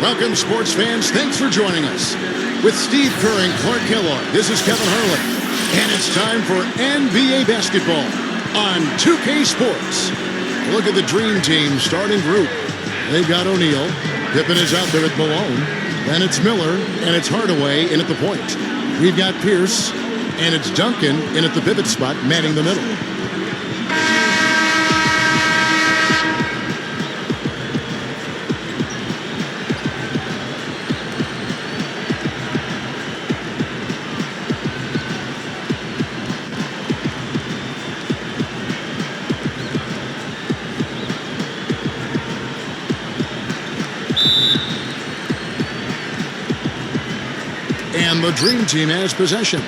Welcome, sports fans. Thanks for joining us. With Steve Kerr and Clark Kellogg, this is Kevin Hurley. And it's time for NBA basketball on 2K Sports. Look at the Dream Team starting group. They've got O'Neal. Pippen is out there at Malone. Then it's Miller, and it's Hardaway in at the point. We've got Pierce, and it's Duncan in at the pivot spot, manning the middle. And the Dream Team has possession.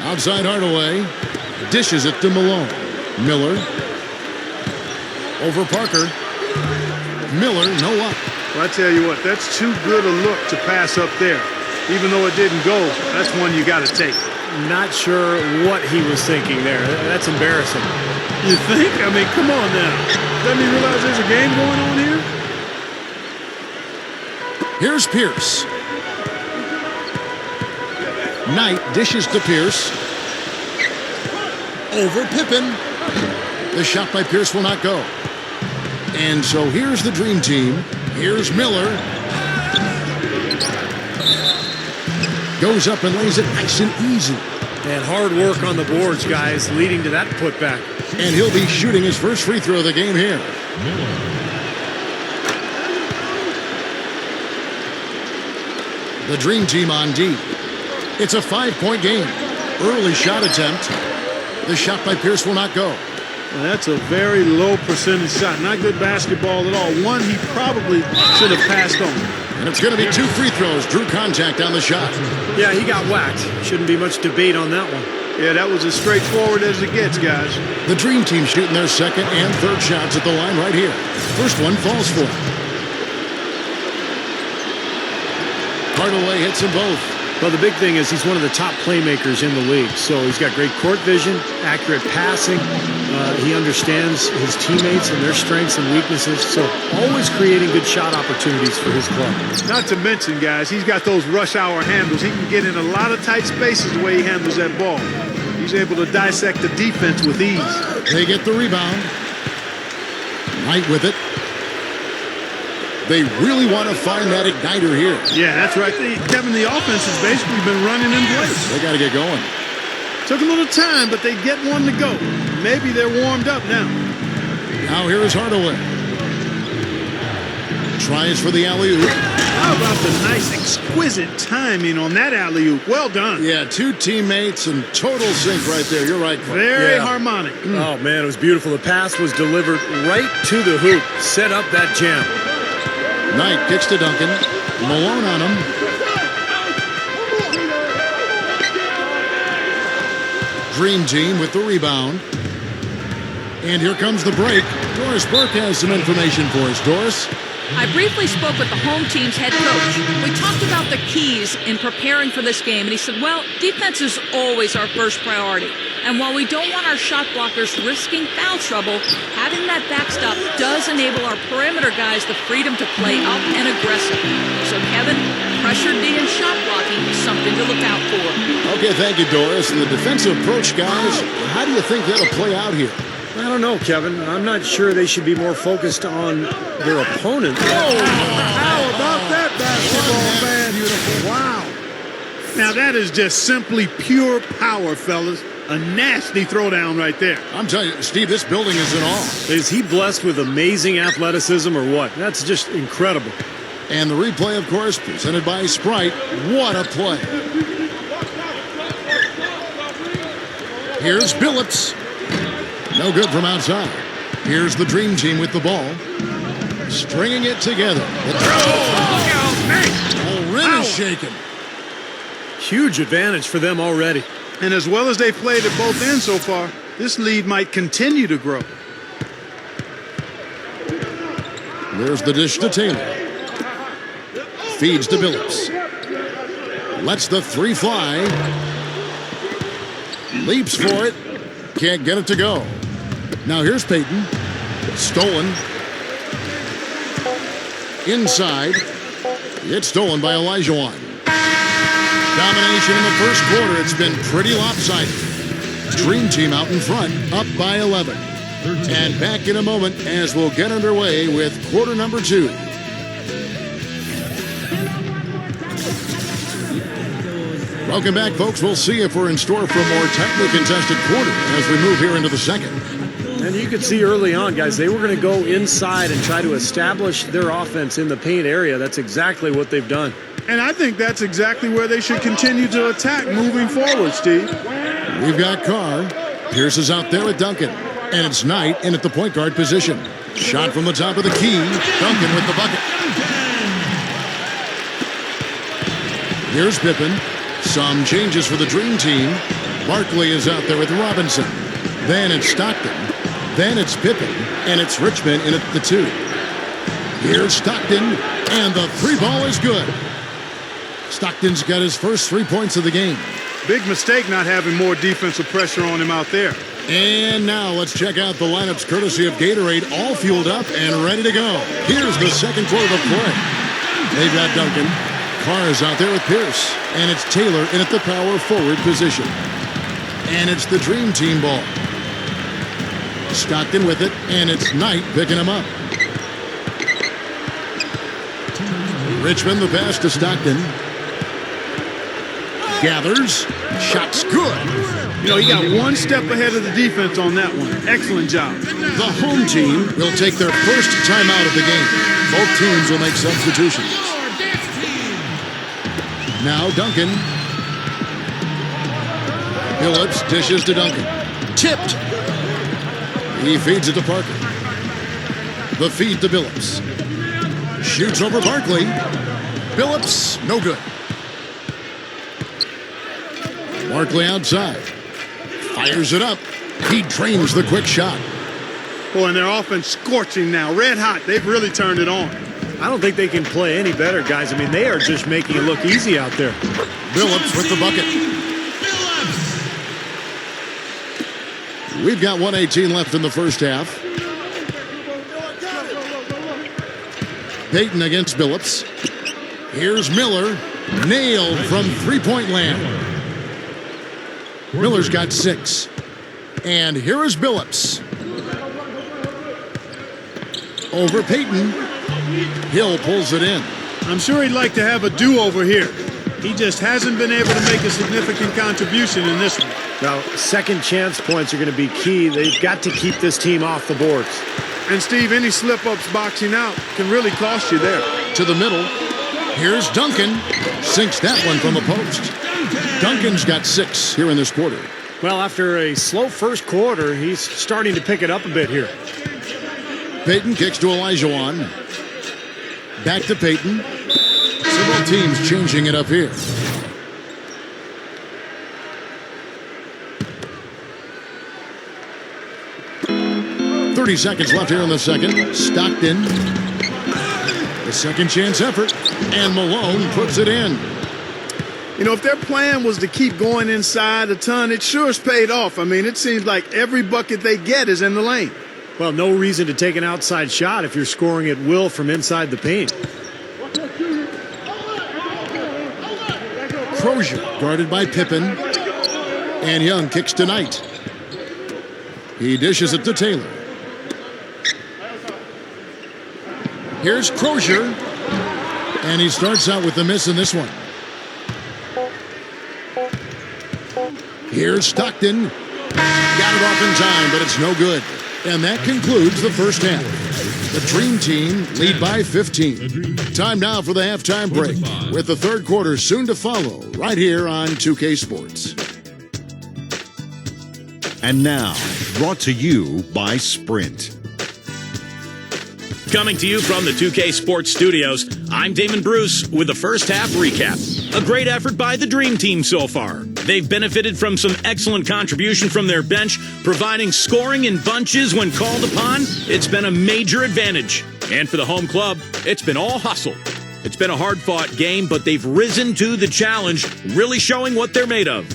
Outside Hardaway. Dishes it to Malone. Miller. Over Parker. Miller, no luck. Well, I tell you what, that's too good a look to pass up there. Even though it didn't go, that's one you got to take. Not sure what he was thinking there. That's embarrassing. You think? I mean, come on now. Doesn't he realize there's a game going on here? Here's Pierce. Knight dishes to Pierce. Over Pippen. The shot by Pierce will not go. And so here's the Dream Team. Here's Miller. Goes up and lays it nice and easy. And hard work on the boards, guys, leading to that putback. And he'll be shooting his first free throw of the game here. The Dream Team on D. It's a 5-point game. Early shot attempt. The shot by Pierce will not go. Well, that's a very low percentage shot. Not good basketball at all. One he probably should have passed on. And it's going to be 2 free throws. Drew contact on the shot. Yeah, he got whacked. Shouldn't be much debate on that one. Yeah, that was as straightforward as it gets, guys. The Dream Team shooting their second and third shots at the line right here. First one falls for him. Hardaway hits them both. Well, the big thing is he's one of the top playmakers in the league. So he's got great court vision, accurate passing. He understands his teammates and their strengths and weaknesses. So always creating good shot opportunities for his club. Not to mention, guys, he's got those rush hour handles. He can get in a lot of tight spaces the way he handles that ball. He's able to dissect the defense with ease. They get the rebound. Knight with it. They really want to find that igniter here. Yeah, that's right. Kevin, the offense has basically been running in place. They got to get going. Took a little time, but they get one to go. Maybe they're warmed up now. Now here is Hardaway. Tries for the alley-oop. How about the nice, exquisite timing on that alley-oop? Well done. Yeah, 2 teammates and total sync right there. You're right. Very harmonic. Oh, man, it was beautiful. The pass was delivered right to the hoop. Set up that jam. Knight kicks to Duncan. Malone on him. Dream Team with the rebound. And here comes the break. Doris Burke has some information for us. Doris? I briefly spoke with the home team's head coach. We talked about the keys in preparing for this game, and he said, well, defense is always our first priority. And while we don't want our shot blockers risking foul trouble, having that backstop does enable our perimeter guys the freedom to play up and aggressive. So, Kevin, pressure D and shot blocking is something to look out for. Okay, thank you, Doris. And the defensive approach, guys, how do you think that'll play out here? I don't know, Kevin. I'm not sure they should be more focused on their opponent. Oh, how about that basketball, man? Beautiful. Wow. Now, that is just simply pure power, fellas. A nasty throwdown right there. I'm telling you, Steve, this building is in awe. Is he blessed with amazing athleticism or what? That's just incredible. And the replay, of course, presented by Sprite. What a play. Here's Billups. No good from outside. Here's the Dream Team with the ball. Stringing it together. The whole rim is shaken. Huge advantage for them already. And as well as they've played at both ends so far, this lead might continue to grow. There's the dish to Taylor. Feeds to Billups. Lets the 3 fly. Leaps for it. Can't get it to go. Now here's Payton. Stolen. Inside. It's stolen by Olajuwon. Domination in the first quarter. It's been pretty lopsided. Dream Team out in front, up by 11. And back in a moment as we'll get underway with quarter number 2. Welcome back, folks. We'll see if we're in store for a more tightly contested quarter as we move here into the second. And you could see early on, guys, they were going to go inside and try to establish their offense in the paint area. That's exactly what they've done. And I think that's exactly where they should continue to attack moving forward, Steve. We've got Carr. Pierce is out there with Duncan. And it's Knight in at the point guard position. Shot from the top of the key. Duncan with the bucket. Here's Pippen. Some changes for the Dream Team. Barkley is out there with Robinson. Then it's Stockton. Then it's Pippen. And it's Richmond in at the 2. Here's Stockton. And the 3 ball is good. Stockton's got his first 3 points of the game. Big mistake not having more defensive pressure on him out there. And now let's check out the lineups courtesy of Gatorade, all fueled up and ready to go. Here's the second quarter of play. They've got Duncan. Carr is out there with Pierce. And it's Taylor in at the power forward position. And it's the Dream Team ball. Stockton with it, and it's Knight picking him up. Richmond the pass to Stockton. Gathers. Shot's good. You know, he got one step ahead of the defense on that one. Excellent job. The home team will take their first timeout of the game. Both teams will make substitutions. Now Duncan. Phillips dishes to Duncan. Tipped. He feeds it to Parker. The feed to Phillips. Shoots over Barkley. Phillips, no good. Barkley outside. Fires it up. He drains the quick shot. Boy, and their offense scorching now. Red hot. They've really turned it on. I don't think they can play any better, guys. I mean, they are just making it look easy out there. Phillips with the bucket. We've got 1:18 left in the first half. Payton against Phillips. Here's Miller. Nailed from three-point land. Miller's got 6. And here is Phillips. Over Payton. Hill pulls it in. I'm sure he'd like to have a do-over here. He just hasn't been able to make a significant contribution in this one. Now, second chance points are going to be key. They've got to keep this team off the boards. And, Steve, any slip-ups boxing out can really cost you there. To the middle. Here's Duncan. Sinks that one from the post. Duncan's got 6 here in this quarter. Well, after a slow first quarter, he's starting to pick it up a bit here. Payton kicks to Olajuwon. Back to Payton. Several teams changing it up here. .30 seconds left here in the second. Stockton. The second chance effort. And Malone puts it in. You know, if their plan was to keep going inside a ton, it sure has paid off. I mean, it seems like every bucket they get is in the lane. Well, no reason to take an outside shot if you're scoring at will from inside the paint. Crozier guarded by Pippen. And Young kicks to Knight. He dishes it to Taylor. Here's Crozier. And he starts out with the miss in this one. Here's Stockton. Got it off in time, but it's no good. And that concludes the first half. The Dream Team lead by 15. Time now for the halftime break, with the third quarter soon to follow, right here on 2K Sports. And now, brought to you by Sprint. Coming to you from the 2K Sports Studios, I'm Damon Bruce with the first half recap. A great effort by the Dream Team so far. They've benefited from some excellent contribution from their bench, providing scoring in bunches when called upon. It's been a major advantage. And for the home club, it's been all hustle. It's been a hard-fought game, but they've risen to the challenge, really showing what they're made of.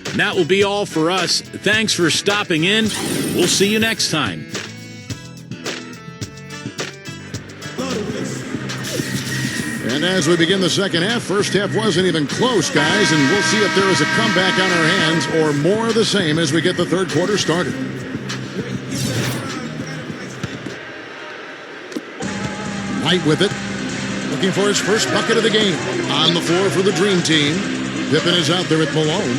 And that will be all for us. Thanks for stopping in. We'll see you next time. And as we begin the second half, first half wasn't even close, guys, and we'll see if there is a comeback on our hands or more of the same as we get the third quarter started. Knight with it, looking for his first bucket of the game. On the floor for the Dream Team. Pippen is out there with Malone.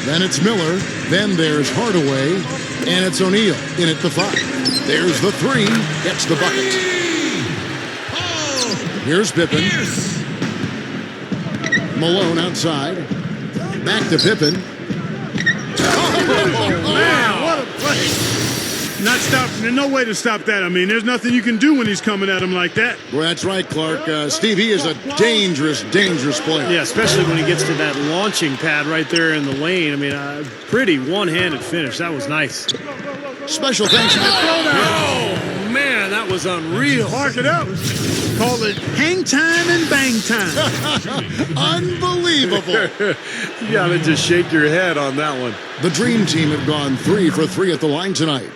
Then it's Miller. Then there's Hardaway. And it's O'Neal in at the 5. There's the 3. Gets the bucket. Here's Pippen. Malone outside. Back to Pippen. Oh, man, what a play. Not stop. There's no way to stop that. I mean, there's nothing you can do when he's coming at him like that. Well, that's right, Clark. Steve, he is a dangerous, dangerous player. Yeah, especially when he gets to that launching pad right there in the lane. I mean, pretty one-handed finish. That was nice. Special thanks to the throwdown. Oh, man, that was unreal. Mark it up. Call it hang time and bang time. Unbelievable. You got to just shake your head on that one. The Dream Team have gone 3 for 3 at the line tonight.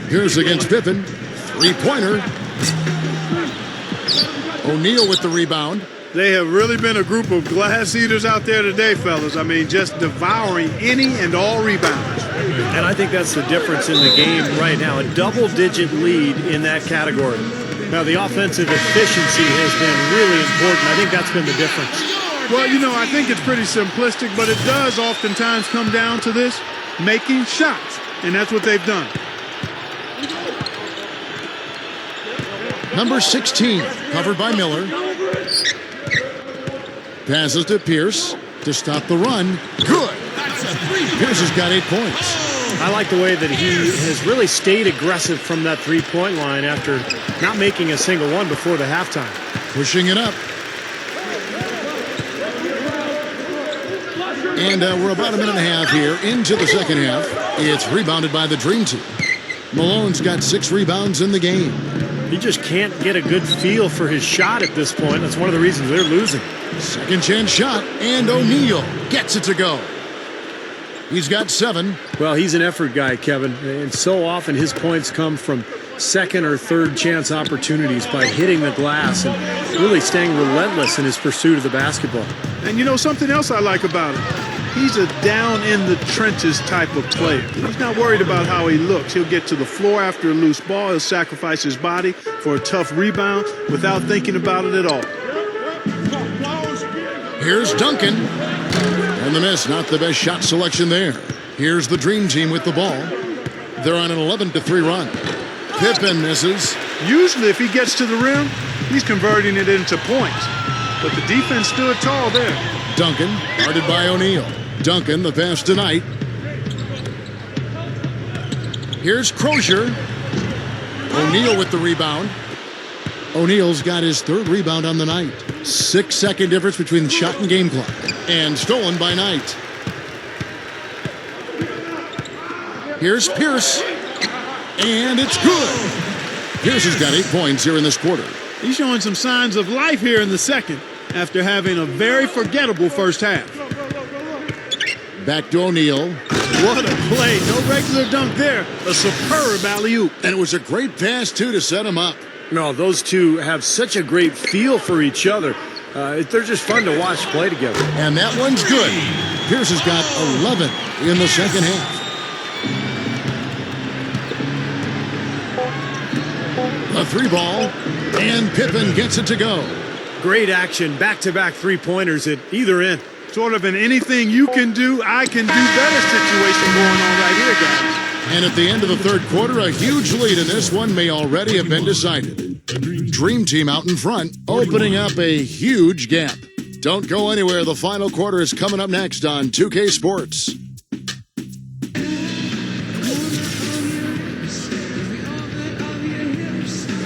Here's against Pippen. 3-pointer. O'Neal with the rebound. They have really been a group of glass eaters out there today, fellas. I mean, just devouring any and all rebounds. And I think that's the difference in the game right now. A double-digit lead in that category. Now, the offensive efficiency has been really important. I think that's been the difference. Well, you know, I think it's pretty simplistic, but it does oftentimes come down to this, making shots. And that's what they've done. Number 16, covered by Miller. Passes to Pierce to stop the run. Good. Pierce has got 8 points. I like the way that he has really stayed aggressive from that three-point line after not making a single one before the halftime. Pushing it up. And we're about a minute and a half here into the second half. It's rebounded by the Dream Team. Malone's got 6 rebounds in the game. He just can't get a good feel for his shot at this point. That's one of the reasons they're losing. Second chance shot, and O'Neal gets it to go. He's got 7. Well, he's an effort guy, Kevin, and so often his points come from second or third chance opportunities by hitting the glass and really staying relentless in his pursuit of the basketball. And you know something else I like about him? He's a down-in-the-trenches type of player. He's not worried about how he looks. He'll get to the floor after a loose ball. He'll sacrifice his body for a tough rebound without thinking about it at all. Here's Duncan. And the miss, not the best shot selection there. Here's the Dream Team with the ball. They're on an 11-3 run. Pippen misses. Usually if he gets to the rim, he's converting it into points. But the defense stood tall there. Duncan, guarded by O'Neal. Duncan, the pass tonight. Here's Crozier. O'Neal with the rebound. O'Neal's got his 3rd rebound on the night. 6-second difference between shot and game clock. And stolen by Knight. Here's Pierce. And it's good. Pierce has got 8 points here in this quarter. He's showing some signs of life here in the second after having a very forgettable first half. Back to O'Neal. What a play. No regular dunk there. A superb alley-oop. And it was a great pass, too, to set him up. No, those two have such a great feel for each other. They're just fun to watch play together. And that one's good. Pierce has got 11 in the second half. A 3-ball, and Pippen gets it to go. Great action, back-to-back three-pointers at either end. Sort of an anything you can do, I can do better situation going on right here, guys. And at the end of the third quarter, a huge lead in this one may already have been decided. Dream Team out in front, opening up a huge gap. Don't go anywhere. The final quarter is coming up next on 2K Sports.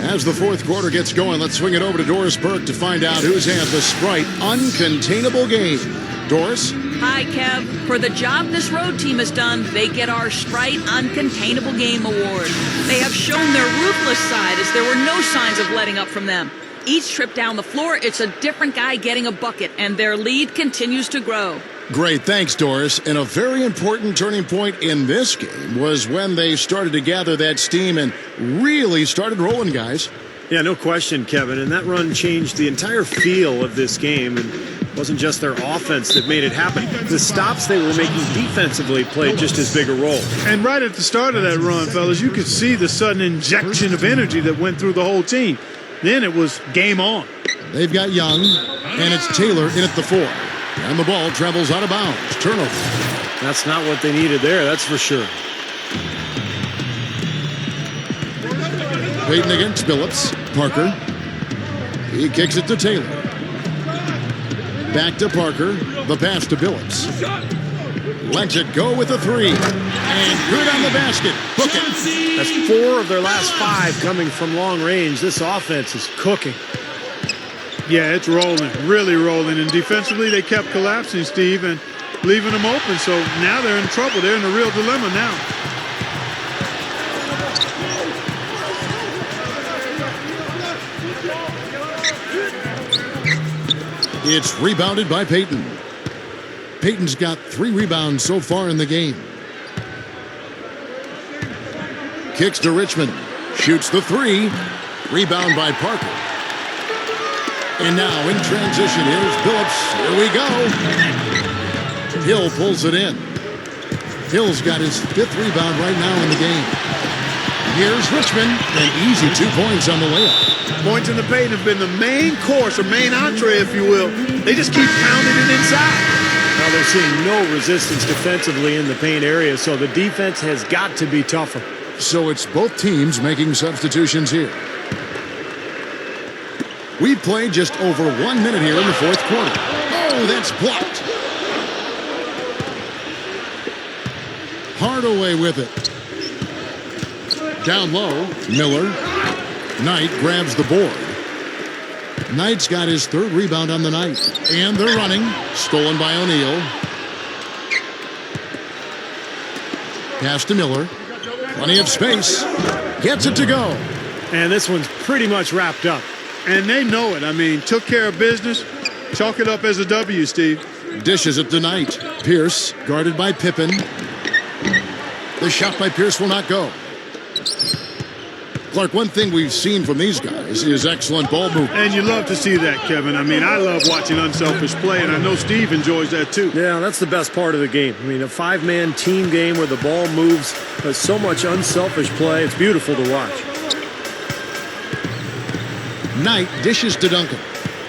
As the fourth quarter gets going, let's swing it over to Doris Burke to find out who's had the Sprite Uncontainable game. Doris? Hi, Kev. For the job this road team has done, they get our Sprite Uncontainable Game Award. They have shown their ruthless side as there were no signs of letting up from them. Each trip down the floor, it's a different guy getting a bucket, and their lead continues to grow. Great, thanks, Doris. And a very important turning point in this game was when they started to gather that steam and really started rolling, guys. Yeah, no question, Kevin. And that run changed the entire feel of this game. And it wasn't just their offense that made it happen. The stops they were making defensively played just as big a role. And right at the start of that run, fellas, you could see the sudden injection of energy that went through the whole team. Then it was game on. They've got Young, and it's Taylor in at the 4. And the ball travels out of bounds. Turnover. That's not what they needed there, that's for sure. Peyton against Billups. Parker. He kicks it to Taylor. Back to Parker. The pass to Billups. Lets it go with a 3. And good on the basket. Book it. That's 4 of their last 5 coming from long range. This offense is cooking. Yeah, it's rolling, really rolling. And defensively, they kept collapsing, Steve, and leaving them open. So now they're in trouble. They're in a real dilemma now. It's rebounded by Peyton. Peyton's got 3 rebounds so far in the game. Kicks to Richmond. Shoots the 3. Rebound by Parker. And now in transition, here's Billups. Here we go. Hill pulls it in. Hill's got his 5th rebound right now in the game. Here's Richmond. An easy 2 points on the layup. Points in the paint have been the main course or main entree, if you will. They just keep pounding it inside. Now they're seeing no resistance defensively in the paint area, so the defense has got to be tougher. So it's both teams making substitutions here. We've played just over 1 minute here in the 4th quarter. Oh, that's blocked. Hardaway with it. Down low, Miller. Knight grabs the board. Knight's got his 3rd rebound on the night. And they're running. Stolen by O'Neal. Pass to Miller. Plenty of space. Gets it to go. And this one's pretty much wrapped up. And they know it. I mean, took care of business. Chalk it up as a W, Steve. Dishes it to Knight. Pierce, guarded by Pippen. The shot by Pierce will not go. Clark, one thing we've seen from these guys is excellent ball movement. And you love to see that, Kevin. I mean, I love watching unselfish play, and I know Steve enjoys that too. Yeah, that's the best part of the game. I mean, a 5-man team game where the ball moves. There's so much unselfish play. It's beautiful to watch. Knight dishes to Duncan.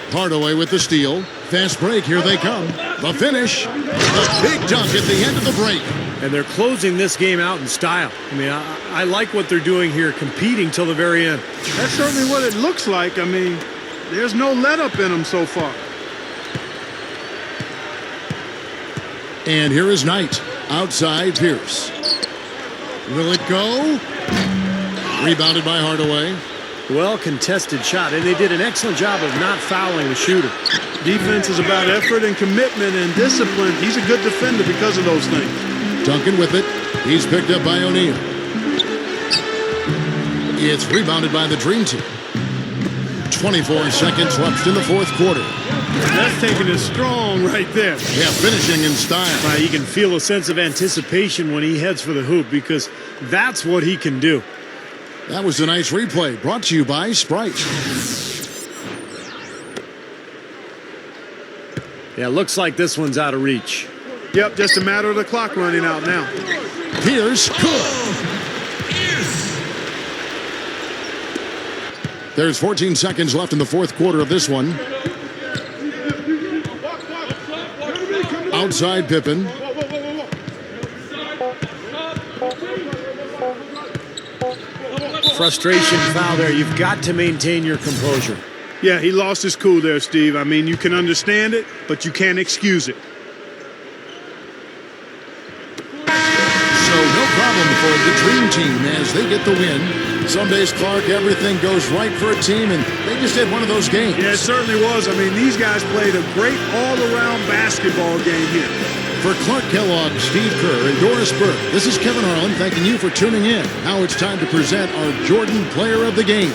Hardaway with the steal. Fast break, here they come. The finish. The big dunk at the end of the break. And they're closing this game out in style. I mean, I like what they're doing here, competing till the very end. That's certainly what it looks like. I mean, there's no let-up in them so far. And here is Knight. Outside, Pierce. Will it go? Rebounded by Hardaway. Well contested shot, and they did an excellent job of not fouling the shooter. Defense is about effort and commitment and discipline. He's a good defender because of those things. Duncan with it. He's picked up by O'Neal. It's rebounded by the Dream Team. 24 seconds left in the 4th quarter. That's taking it strong right there. Yeah, finishing in style. You can feel a sense of anticipation when he heads for the hoop because that's what he can do. That was a nice replay brought to you by Sprite. Yeah, looks like this one's out of reach. Yep, just a matter of the clock running out now. Pierce, good. There's 14 seconds left in the 4th quarter of this one. Outside Pippen. Frustration foul there. You've got to maintain your composure. Yeah, he lost his cool there, Steve. I mean, you can understand it, but you can't excuse it. So no problem for the Dream Team as they get the win. Some days, Clark, everything goes right for a team, and they just had one of those games. Yeah, it certainly was. I mean, these guys played a great all-around basketball game here. For Clark Kellogg, Steve Kerr, and Doris Burke, this is Kevin Harlan thanking you for tuning in. Now it's time to present our Jordan Player of the Game.